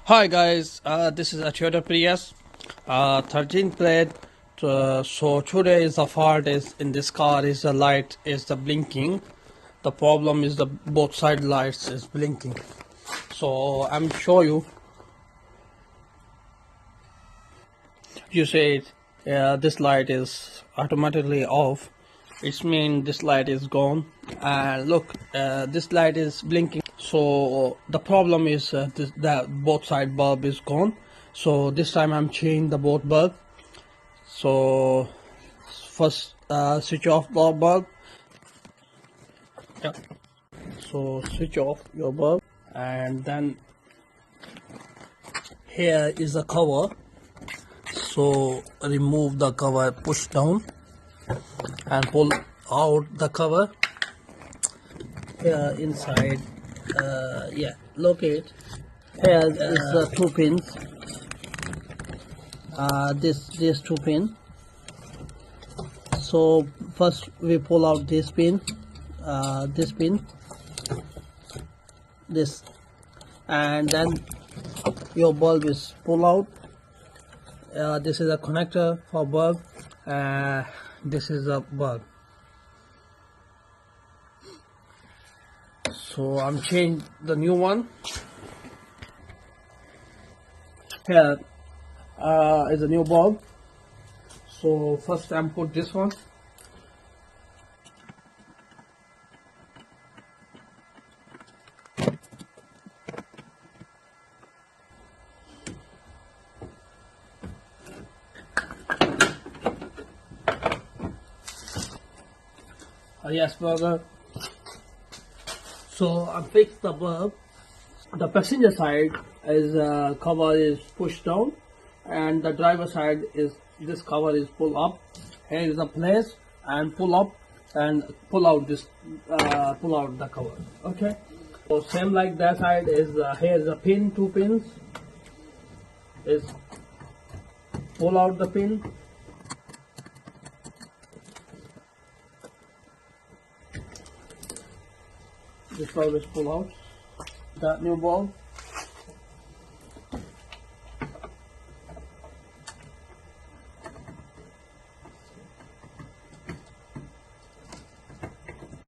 Hi guys, this is a Toyota Prius, 13 plate. So today is the fault is in this car is the light is the blinking. The problem is the both side lights is blinking. So I'm show you. You say this light is automatically off. It means this light is gone. And look, this light is blinking. So the problem is that both side bulb is gone. So this time I'm changing the both bulb. So first switch off the bulb. Yeah. So switch off your bulb, and then here is the cover. So remove the cover, push down and pull out the cover. Here inside, yeah, locate. Here is the two pins. These two pin. So first we pull out this pin, this, and then your bulb is pull out. This is a connector for bulb. This is a bulb. So I'm changing the new one. Here is a new bulb. So first I'm put this one. Yes, brother. So I fixed the bulb. The passenger side is cover is pushed down, and the driver side is this cover is pull up. Here is the place, and pull up and pull out this pull out the cover. Okay. So same like that side is here is a pin, two pins. Is pull out the pin. This bulb is pull out. That new bulb.